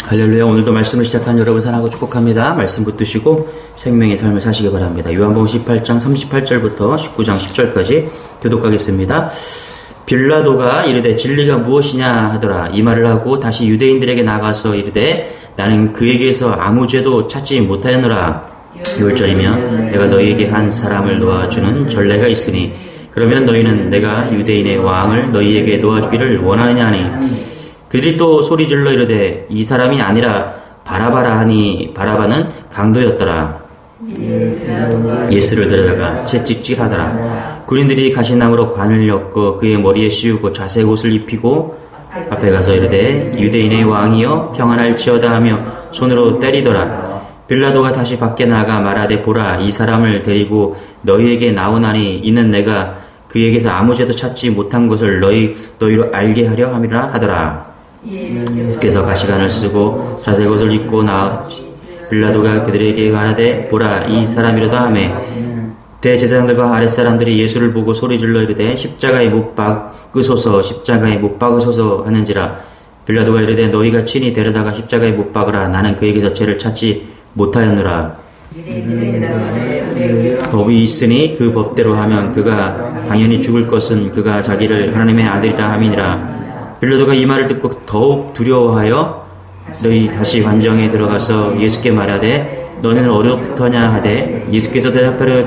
할렐루야. 오늘도 말씀을 시작한 여러분 사랑하고 축복합니다. 말씀 붙드시고 생명의 삶을 사시기 바랍니다. 요한복음 18장 38절부터 19장 10절까지 교독하겠습니다. 빌라도가 이르되 진리가 무엇이냐 하더라. 이 말을 하고 다시 유대인들에게 나가서 이르되 나는 그에게서 아무 죄도 찾지 못하였노라. 6절이며 내가 너희에게 한 사람을 놓아주는 전례가 있으니 그러면 너희는 내가 유대인의 왕을 너희에게 놓아주기를 원하느냐 하니 그들이 또 소리질러 이르되 이 사람이 아니라 바라바라 하니 바라바는 강도였더라. 예수를 데려다가 채찍질하더라. 군인들이 가시나무로 관을 엮어 그의 머리에 씌우고 자색 옷을 입히고 앞에 가서 이르되 유대인의 왕이여 평안할지어다 하며 손으로 때리더라. 빌라도가 다시 밖에 나가 말하되 보라 이 사람을 데리고 너희에게 나오나니 이는 내가 그에게서 아무 죄도 찾지 못한 것을 너희로 알게 하려 함이라 하더라. 예수께서 가시관을 쓰고 자색 옷을 입고 나와 빌라도가 그들에게 말하되 보라 이 사람이로다 하매 대제사장들과 아랫사람들이 예수를 보고 소리질러 이르되 십자가에 못 박으소서 십자가에 못 박으소서 하는지라. 빌라도가 이르되 너희가 친히 데려다가 십자가에 못 박으라. 나는 그에게서 죄를 찾지 못하였노라. 법이 있으니 그 법대로 하면 그가 당연히 죽을 것은 그가 자기를 하나님의 아들이라 함이니라. 빌라도가 이 말을 듣고 더욱 두려워하여 너희 다시 관정에 들어가서 예수께 말하되 너는 어디부터냐 하되 예수께서 대답하여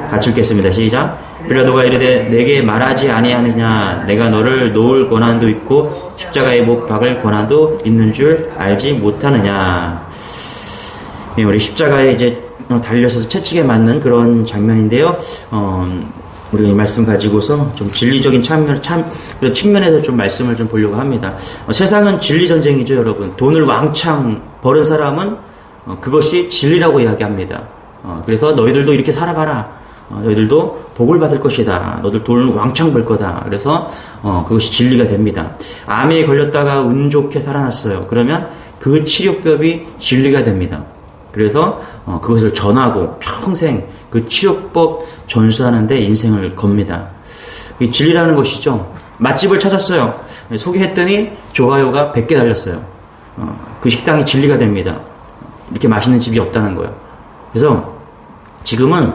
같이 읽겠습니다. 시작. 빌라도가 이르되 내게 말하지 아니하느냐 내가 너를 놓을 권한도 있고 십자가에 못 박을 권한도 있는 줄 알지 못하느냐. 우리 십자가에 이제 달려서 채찍에 맞는 그런 장면인데요. 우리가 이 말씀 가지고서 좀 진리적인 측면에서 좀 말씀을 좀 보려고 합니다. 세상은 진리 전쟁이죠, 여러분. 돈을 왕창 버는 사람은 그것이 진리라고 이야기합니다. 그래서 너희들도 이렇게 살아봐라. 너희들도 복을 받을 것이다. 너희들 돈을 왕창 벌 거다. 그래서 그것이 진리가 됩니다. 암에 걸렸다가 운 좋게 살아났어요. 그러면 그 치료법이 진리가 됩니다. 그래서 그것을 전하고 평생 그 치료법 전수하는데 인생을 겁니다. 이 진리라는 것이죠. 맛집을 찾았어요. 소개했더니 좋아요가 100개 달렸어요. 그 식당이 진리가 됩니다. 이렇게 맛있는 집이 없다는 거예요. 그래서 지금은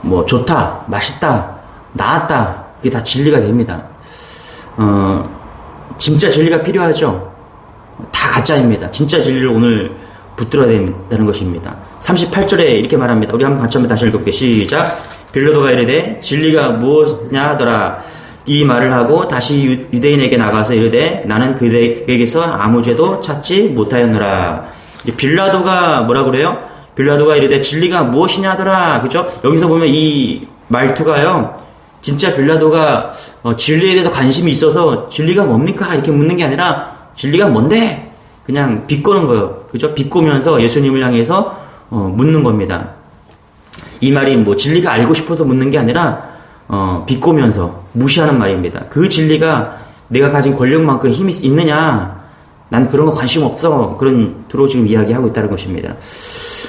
뭐 좋다, 맛있다, 나았다 이게 다 진리가 됩니다. 진짜 진리가 필요하죠. 다 가짜입니다. 진짜 진리를 오늘 붙들어야 된다는 것입니다. 38절에 이렇게 말합니다. 우리 한번 같이 한번 다시 읽어볼게요. 시작. 빌라도가 이르되 진리가 무엇이냐 하더라. 이 말을 하고 다시 유대인에게 나가서 이르되 나는 그에게서 아무 죄도 찾지 못하였노라. 빌라도가 뭐라 그래요? 빌라도가 이르되 진리가 무엇이냐 하더라. 그죠? 여기서 보면 이 말투가요. 진짜 빌라도가 진리에 대해서 관심이 있어서 진리가 뭡니까? 이렇게 묻는 게 아니라 진리가 뭔데? 그냥 비꼬는 거예요. 그죠? 비꼬면서 예수님을 향해서 묻는 겁니다. 이 말이 뭐 진리가 알고 싶어서 묻는 게 아니라 비꼬면서 무시하는 말입니다. 그 진리가 내가 가진 권력만큼 힘이 있느냐? 난 그런 거 관심 없어. 그런 도로 지금 이야기하고 있다는 것입니다.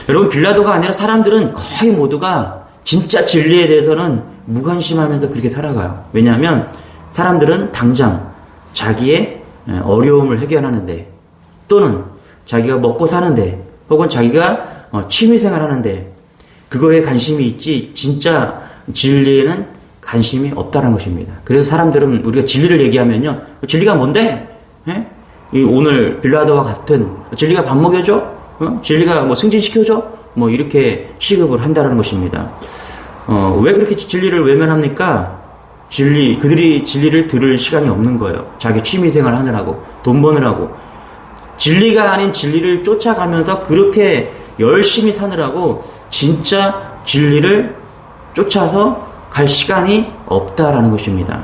여러분 빌라도가 아니라 사람들은 거의 모두가 진짜 진리에 대해서는 무관심하면서 그렇게 살아가요. 왜냐하면 사람들은 당장 자기의 어려움을 해결하는데 또는 자기가 먹고 사는데 혹은 자기가 취미생활 하는데 그거에 관심이 있지 진짜 진리에는 관심이 없다는 것입니다. 그래서 사람들은 우리가 진리를 얘기하면요. 진리가 뭔데? 에? 오늘 빌라도와 같은 진리가 밥 먹여줘? 진리가 뭐 승진시켜줘? 뭐 이렇게 취급을 한다는 것입니다. 왜 그렇게 진리를 외면합니까? 그들이 진리를 들을 시간이 없는 거예요. 자기 취미생활 하느라고 돈 버느라고 진리가 아닌 진리를 쫓아가면서 그렇게 열심히 사느라고 진짜 진리를 쫓아서 갈 시간이 없다라는 것입니다.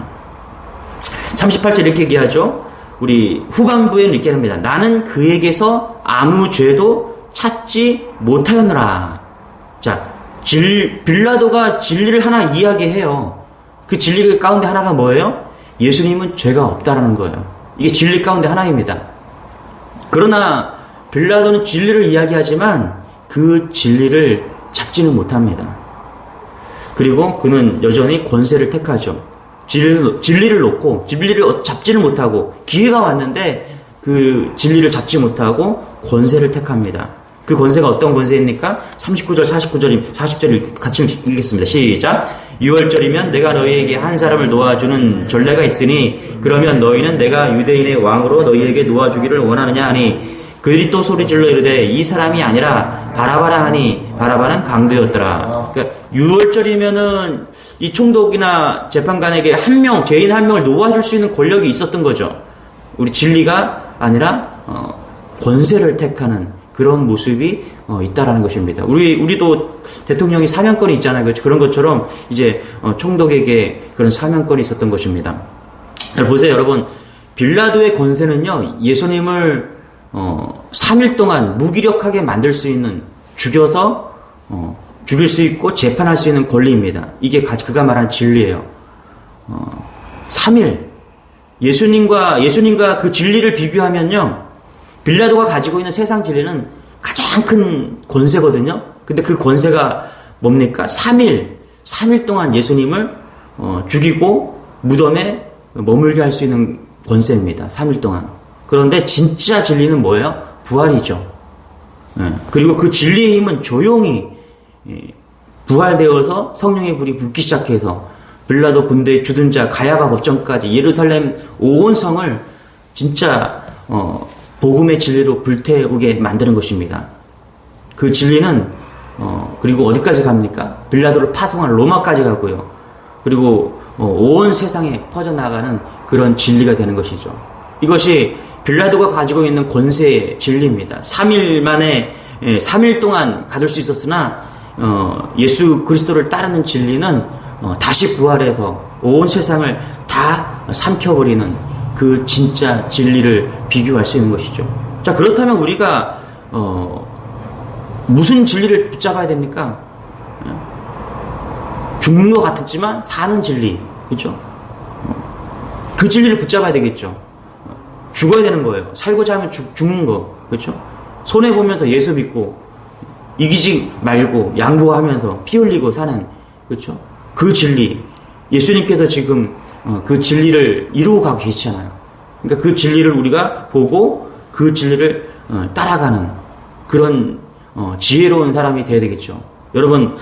38절 이렇게 얘기하죠. 우리 후반부에는 이렇게 합니다. 나는 그에게서 아무 죄도 찾지 못하였노라. 자, 빌라도가 진리를 하나 이야기해요. 그 진리 가운데 하나가 뭐예요? 예수님은 죄가 없다라는 거예요. 이게 진리 가운데 하나입니다. 그러나 빌라도는 진리를 이야기하지만 그 진리를 잡지는 못합니다. 그리고 그는 여전히 권세를 택하죠. 진리를 놓고 진리를 잡지를 못하고 기회가 왔는데 그 진리를 잡지 못하고 권세를 택합니다. 그 권세가 어떤 권세입니까? 39절, 40절 같이 읽겠습니다. 시작. 6월절이면 내가 너희에게 한 사람을 놓아주는 전례가 있으니 그러면 너희는 내가 유대인의 왕으로 너희에게 놓아주기를 원하느냐 하니 그들이 또 소리질러 이르되 이 사람이 아니라 바라바라 하니 바라바는 강도였더라. 그러니까 6월절이면은 이 총독이나 재판관에게 죄인 한 명을 놓아줄 수 있는 권력이 있었던 거죠. 우리 진리가 아니라 권세를 택하는 그런 모습이 있다라는 것입니다. 우리도 대통령이 사면권이 있잖아요. 그렇죠? 그런 것처럼 이제 총독에게 그런 사면권이 있었던 것입니다. 보세요, 여러분. 빌라도의 권세는요, 예수님을 3일 동안 무기력하게 만들 수 있는, 죽여서 죽일 수 있고 재판할 수 있는 권리입니다. 이게 그가 말한 진리예요. 3일 예수님과 그 진리를 비교하면요, 빌라도가 가지고 있는 세상 진리는 가장 큰 권세거든요. 근데 그 권세가 뭡니까? 3일 동안 예수님을 죽이고 무덤에 머물게 할 수 있는 권세입니다. 3일 동안. 그런데 진짜 진리는 뭐예요? 부활이죠. 그리고 그 진리의 힘은 조용히 부활되어서 성령의 불이 붙기 시작해서 빌라도 군대에 주둔 자 가야바 법정까지 예루살렘 온 성을 진짜 복음의 진리로 불태우게 만드는 것입니다. 그 진리는 그리고 어디까지 갑니까? 빌라도를 파송한 로마까지 가고요. 그리고 온 세상에 퍼져나가는 그런 진리가 되는 것이죠. 이것이 빌라도가 가지고 있는 권세의 진리입니다. 3일 만에 3일 동안 가둘 수 있었으나 예수 그리스도를 따르는 진리는 다시 부활해서 온 세상을 다 삼켜버리는 그 진짜 진리를 비교할 수 있는 것이죠. 자, 그렇다면 우리가 무슨 진리를 붙잡아야 됩니까? 죽는 것 같았지만 사는 진리, 그렇죠? 그 진리를 붙잡아야 되겠죠. 죽어야 되는 거예요. 살고자 하면 죽는 거, 그렇죠? 손해 보면서 예수 믿고 이기지 말고 양보하면서 피 흘리고 사는, 그렇죠? 그 진리, 예수님께서 지금 그 진리를 이루고 가고 계시잖아요. 그러니까 그 진리를 우리가 보고 그 진리를 따라가는 그런 지혜로운 사람이 되어야 되겠죠. 여러분,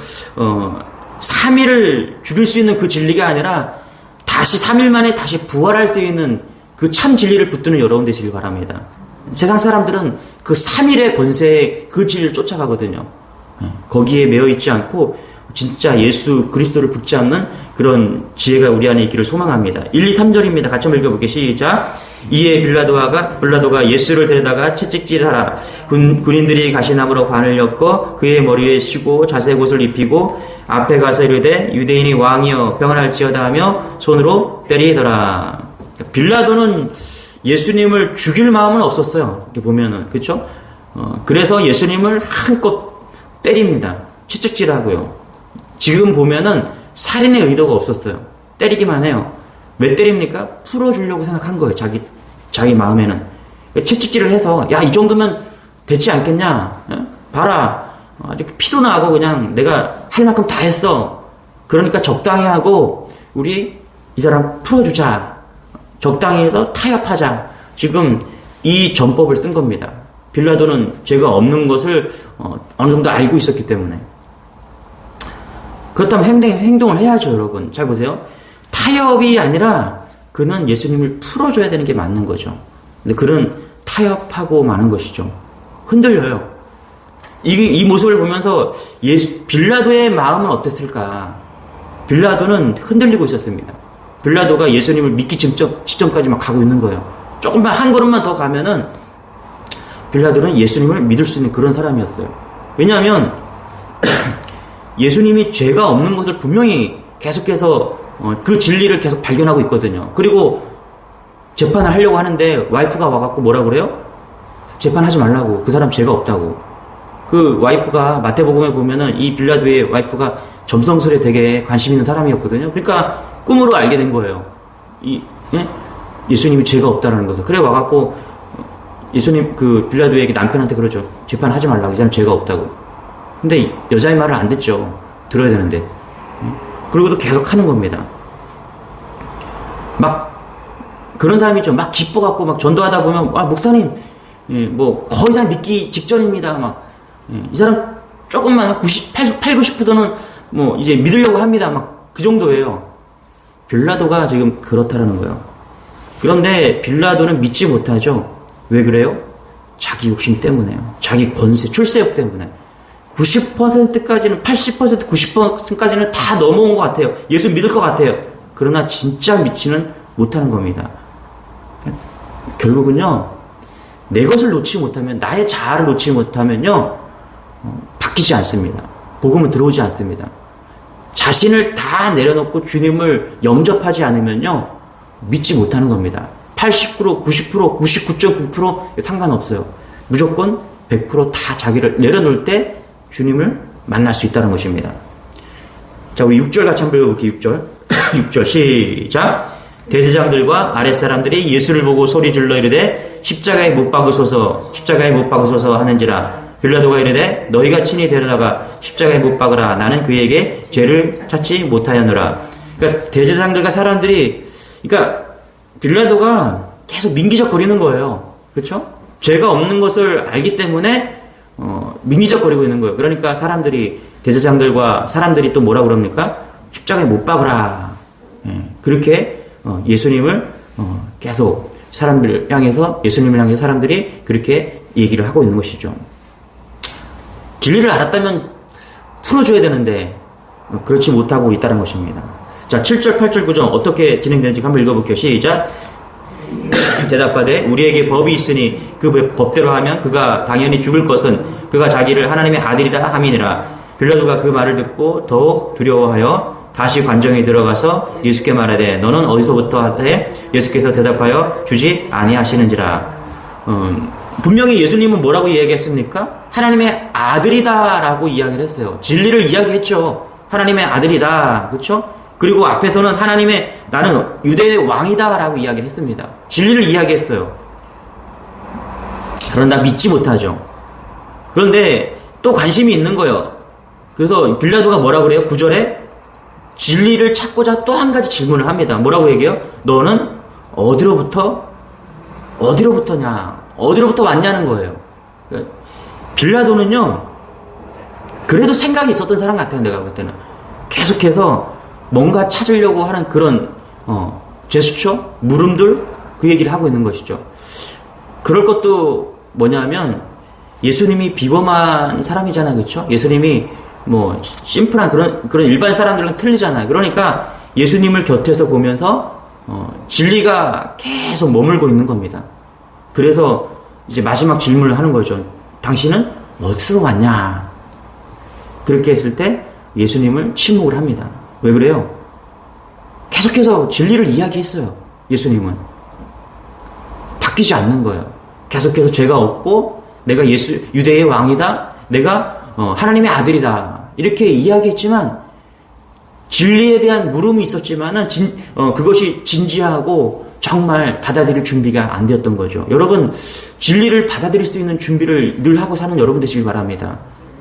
3일을 죽일 수 있는 그 진리가 아니라 다시 3일 만에 다시 부활할 수 있는 그 참 진리를 붙드는 여러분 되시길 바랍니다. 세상 사람들은 그 3일의 권세의 그 진리를 쫓아가거든요. 거기에 매여 있지 않고 진짜 예수 그리스도를 붙잡는 그런 지혜가 우리 안에 있기를 소망합니다. 1, 2, 3절입니다. 같이 한번 읽어볼게요. 시작. 이에 빌라도가 예수를 데려다가 채찍질하라. 군인들이 가시나무로 관을 엮어 그의 머리에 씌고 자색 옷을 입히고 앞에 가서 이르되 유대인이 왕이여 평안할지어다 하며 손으로 때리더라. 빌라도는 예수님을 죽일 마음은 없었어요. 이렇게 보면은, 그렇죠? 그래서 예수님을 한껏 때립니다. 채찍질하고요. 지금 보면은 살인의 의도가 없었어요. 때리기만 해요. 왜 때립니까? 풀어주려고 생각한 거예요. 자기 마음에는. 채찍질을 해서, 야, 이 정도면 되지 않겠냐? 봐라. 아주 피도 나고 그냥 내가 할 만큼 다 했어. 그러니까 적당히 하고, 우리 이 사람 풀어주자. 적당히 해서 타협하자. 지금 이 전법을 쓴 겁니다. 빌라도는 죄가 없는 것을 어느 정도 알고 있었기 때문에. 그렇다면 행동을 해야죠, 여러분. 잘 보세요. 타협이 아니라 그는 예수님을 풀어줘야 되는 게 맞는 거죠. 근데 그는 타협하고 마는 것이죠. 흔들려요. 이 모습을 보면서 빌라도의 마음은 어땠을까? 빌라도는 흔들리고 있었습니다. 빌라도가 예수님을 믿기 직전까지 막 가고 있는 거예요. 조금만 한 걸음만 더 가면은 빌라도는 예수님을 믿을 수 있는 그런 사람이었어요. 왜냐하면 예수님이 죄가 없는 것을 분명히 계속해서 그 진리를 계속 발견하고 있거든요. 그리고 재판을 하려고 하는데 와이프가 와갖고 뭐라 그래요? 재판하지 말라고. 그 사람 죄가 없다고. 그 와이프가 마태복음에 보면은 이 빌라도의 와이프가 점성술에 되게 관심 있는 사람이었거든요. 그러니까 꿈으로 알게 된 거예요. 예수님이 죄가 없다라는 것을. 그래 와갖고 예수님 그 빌라도에게 남편한테 그러죠. 재판하지 말라고. 이 사람 죄가 없다고. 근데 여자의 말을 안 듣죠. 들어야 되는데. 그리고도 계속 하는 겁니다. 막 그런 사람이죠. 막 기뻐갖고 막 전도하다 보면, 목사님, 예, 뭐, 거의 다 믿기 직전입니다. 막, 예, 이 사람 조금만 90%는 뭐, 이제 믿으려고 합니다. 막, 그 정도예요. 빌라도가 지금 그렇다라는 거예요. 그런데 빌라도는 믿지 못하죠. 왜 그래요? 자기 욕심 때문에요. 자기 권세, 출세욕 때문에. 90%까지는, 80%, 90%까지는 다 넘어온 것 같아요. 예수 믿을 것 같아요. 그러나 진짜 믿지는 못하는 겁니다. 결국은요, 내 것을 놓지 못하면, 나의 자아를 놓지 못하면요, 바뀌지 않습니다. 복음은 들어오지 않습니다. 자신을 다 내려놓고 주님을 영접하지 않으면요, 믿지 못하는 겁니다. 80%, 90%, 99.9% 상관없어요. 무조건 100%다 자기를 내려놓을 때 주님을 만날 수 있다는 것입니다. 자, 우리 6절 같이 한번 읽어볼게요. 6절. 6절 시작. 대제장들과 아랫사람들이 예수를 보고 소리질러 이르되 십자가에 못 박으소서 십자가에 못 박으소서 하는지라. 빌라도가 이르되 너희가 친히 데려다가 십자가에 못 박으라. 나는 그에게 죄를 찾지 못하였노라. 그러니까 대제장들과 사람들이, 그러니까 빌라도가 계속 민기적거리는 거예요. 그렇죠? 죄가 없는 것을 알기 때문에 민기적거리고 있는 거예요. 그러니까 사람들이, 대제장들과 사람들이 또 뭐라 그럽니까? 십자가에 못 박으라. 예, 그렇게 예수님을 계속 사람들을 향해서, 예수님을 향해서 사람들이 그렇게 얘기를 하고 있는 것이죠. 진리를 알았다면 풀어줘야 되는데 그렇지 못하고 있다는 것입니다. 자, 7절, 8절, 9절 어떻게 진행되는지 한번 읽어볼게요. 시작. 대답하되 우리에게 법이 있으니 그 법대로 하면 그가 당연히 죽을 것은 그가 자기를 하나님의 아들이라 함이니라. 빌라도가 그 말을 듣고 더욱 두려워하여 다시 관정에 들어가서 예수께 말하되 너는 어디서부터 하되? 예수께서 대답하여 주지 아니하시는지라. 분명히 예수님은 뭐라고 이야기했습니까? 하나님의 아들이다라고 이야기를 했어요. 진리를 이야기했죠. 하나님의 아들이다. 그렇죠? 그리고 앞에서는 하나님의, 나는 유대의 왕이다라고 이야기를 했습니다. 진리를 이야기했어요. 그런다 믿지 못하죠. 그런데 또 관심이 있는 거예요. 그래서 빌라도가 뭐라고 그래요? 9절에 진리를 찾고자 또 한 가지 질문을 합니다. 뭐라고 얘기해요? 너는 어디로부터냐? 어디로부터 왔냐는 거예요. 빌라도는요, 그래도 생각이 있었던 사람 같아요. 내가 볼 때는 계속해서 뭔가 찾으려고 하는 그런 제스처, 물음들, 그 얘기를 하고 있는 것이죠. 그럴 것도 뭐냐면 예수님이 비범한 사람이잖아요. 그렇죠? 예수님이 뭐 심플한 그런 일반 사람들은 틀리잖아요. 그러니까 예수님을 곁에서 보면서 진리가 계속 머물고 있는 겁니다. 그래서 이제 마지막 질문을 하는 거죠. 당신은 어디서 왔냐? 그렇게 했을 때 예수님을 침묵을 합니다. 왜 그래요? 계속해서 진리를 이야기했어요. 예수님은 바뀌지 않는 거예요. 계속해서 죄가 없고 내가 유대의 왕이다. 내가 하나님의 아들이다. 이렇게 이야기했지만 진리에 대한 물음이 있었지만은 그것이 진지하고 정말 받아들일 준비가 안 되었던 거죠. 여러분, 진리를 받아들일 수 있는 준비를 늘 하고 사는 여러분 되시길 바랍니다.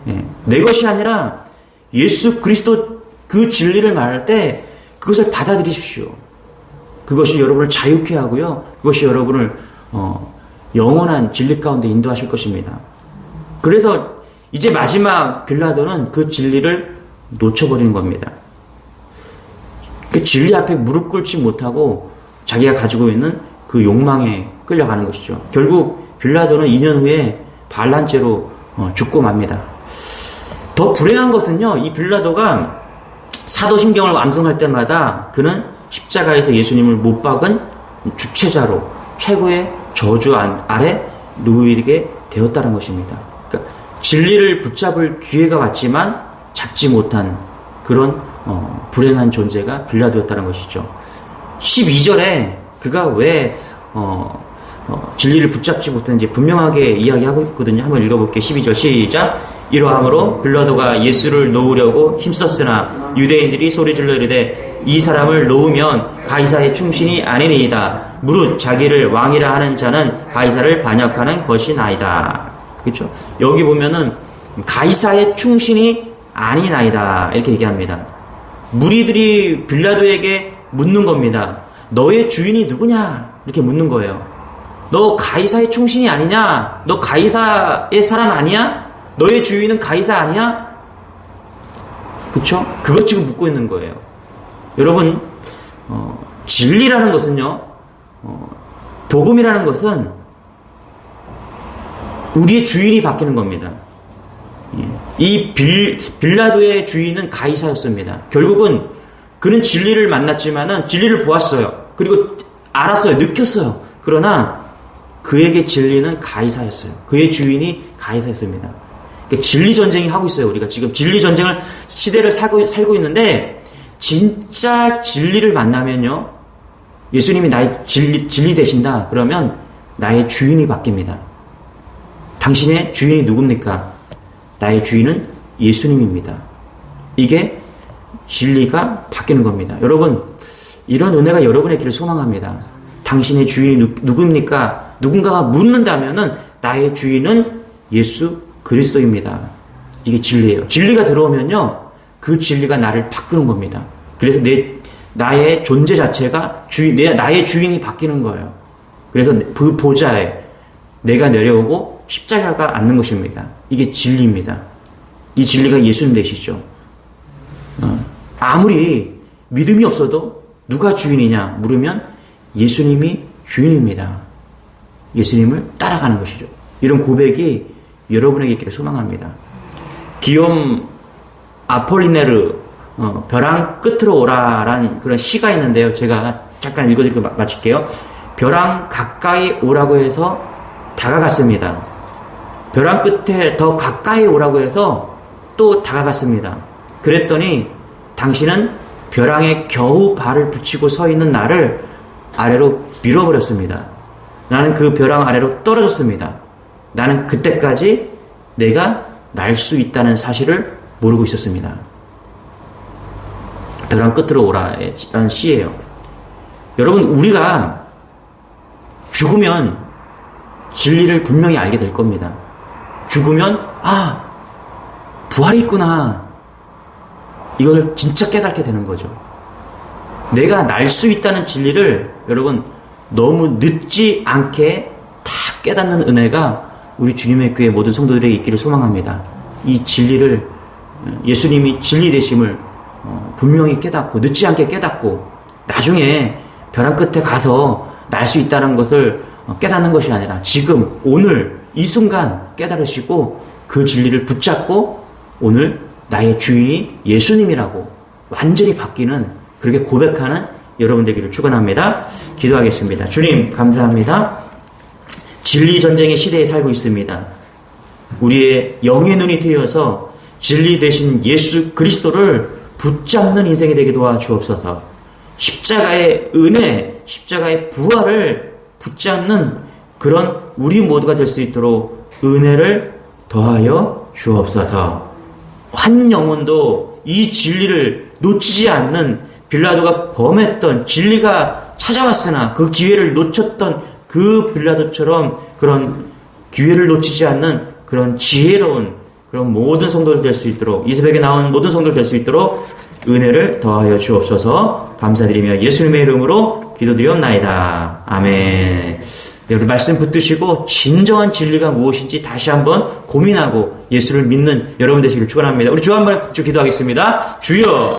예, 내 것이 아니라 예수 그리스도 그 진리를 말할 때 그것을 받아들이십시오. 그것이 여러분을 자유케 하고요. 그것이 여러분을 영원한 진리 가운데 인도하실 것입니다. 그래서 이제 마지막 빌라도는 그 진리를 놓쳐버리는 겁니다. 그 진리 앞에 무릎 꿇지 못하고 자기가 가지고 있는 그 욕망에 끌려가는 것이죠. 결국 빌라도는 2년 후에 반란죄로 죽고 맙니다. 더 불행한 것은요, 이 빌라도가 사도신경을 암송할 때마다 그는 십자가에서 예수님을 못 박은 주체자로 최고의 저주 아래 놓이게 되었다는 것입니다. 그러니까 진리를 붙잡을 기회가 왔지만 잡지 못한 그런 불행한 존재가 빌라도였다는 것이죠. 12절에 그가 왜 진리를 붙잡지 못했는지 분명하게 이야기하고 있거든요. 한번 읽어볼게요. 12절 시작. 이러함으로 빌라도가 예수를 놓으려고 힘썼으나 유대인들이 소리질러 이르되 이 사람을 놓으면 가이사의 충신이 아니니이다. 무릇 자기를 왕이라 하는 자는 가이사를 반역하는 것이나이다. 그렇죠? 여기 보면은 가이사의 충신이 아니나이다 이렇게 얘기합니다. 무리들이 빌라도에게 묻는 겁니다. 너의 주인이 누구냐? 이렇게 묻는 거예요. 너 가이사의 충신이 아니냐? 너 가이사의 사람 아니야? 너의 주인은 가이사 아니야? 그쵸? 그것 지금 묻고 있는 거예요. 여러분, 진리라는 것은요, 복음이라는 것은 우리의 주인이 바뀌는 겁니다. 이 빌라도의 주인은 가이사였습니다. 결국은 그는 진리를 만났지만은 진리를 보았어요. 그리고 알았어요. 느꼈어요. 그러나 그에게 진리는 가이사였어요. 그의 주인이 가이사였습니다. 그러니까 진리 전쟁이 하고 있어요. 우리가 지금 진리 전쟁을 시대를 살고 있는데 진짜 진리를 만나면요. 예수님이 나의 진리 되신다. 그러면 나의 주인이 바뀝니다. 당신의 주인이 누굽니까? 나의 주인은 예수님입니다. 이게 진리가 바뀌는 겁니다. 여러분, 이런 은혜가 여러분의 길을 소망합니다. 당신의 주인이 누굽니까? 누군가가 묻는다면은 나의 주인은 예수 그리스도입니다. 이게 진리예요. 진리가 들어오면요, 그 진리가 나를 바꾸는 겁니다. 그래서 나의 존재 자체가 나의 주인이 바뀌는 거예요. 그래서 그 보좌에 내가 내려오고 십자가가 앉는 것입니다. 이게 진리입니다. 이 진리가 예수님 되시죠. 아무리 믿음이 없어도 누가 주인이냐 물으면 예수님이 주인입니다. 예수님을 따라가는 것이죠. 이런 고백이 여러분에게 있기를 소망합니다. 기욤 아폴리네르 벼랑 끝으로 오라란 그런 시가 있는데요. 제가 잠깐 읽어드리고 마칠게요. 벼랑 가까이 오라고 해서 다가갔습니다. 벼랑 끝에 더 가까이 오라고 해서 또 다가갔습니다. 그랬더니 당신은 벼랑에 겨우 발을 붙이고 서 있는 나를 아래로 밀어버렸습니다. 나는 그 벼랑 아래로 떨어졌습니다. 나는 그때까지 내가 날 수 있다는 사실을 모르고 있었습니다. 벼랑 끝으로 오라라는 시예요. 여러분, 우리가 죽으면 진리를 분명히 알게 될 겁니다. 죽으면 부활이 있구나. 이걸 진짜 깨닫게 되는 거죠. 내가 날 수 있다는 진리를 여러분 너무 늦지 않게 다 깨닫는 은혜가 우리 주님의 교회 모든 성도들에게 있기를 소망합니다. 이 진리를 예수님이 진리 되심을 분명히 깨닫고 늦지 않게 깨닫고 나중에 벼랑 끝에 가서 날 수 있다는 것을 깨닫는 것이 아니라 지금 오늘 이 순간 깨달으시고 그 진리를 붙잡고 오늘 나의 주인이 예수님이라고 완전히 바뀌는 그렇게 고백하는 여러분 되기를 축원합니다. 기도하겠습니다. 주님 감사합니다. 진리 전쟁의 시대에 살고 있습니다. 우리의 영의 눈이 뜨여서 진리 되신 예수 그리스도를 붙잡는 인생이 되게 도와주옵소서. 십자가의 은혜, 십자가의 부활을 붙잡는 그런 우리 모두가 될 수 있도록 은혜를 더하여 주옵소서. 한 영혼도 이 진리를 놓치지 않는 빌라도가 범했던 진리가 찾아왔으나 그 기회를 놓쳤던 그 빌라도처럼 그런 기회를 놓치지 않는 그런 지혜로운 그런 모든 성도들 될 수 있도록 이 새벽에 나온 모든 성도들 될 수 있도록 은혜를 더하여 주옵소서. 감사드리며 예수님의 이름으로 기도드리옵나이다. 아멘. 네, 우리 말씀 붙드시고 진정한 진리가 무엇인지 다시 한번 고민하고 예수를 믿는 여러분 되시길 축원합니다. 우리 주 한번 기도하겠습니다. 주여.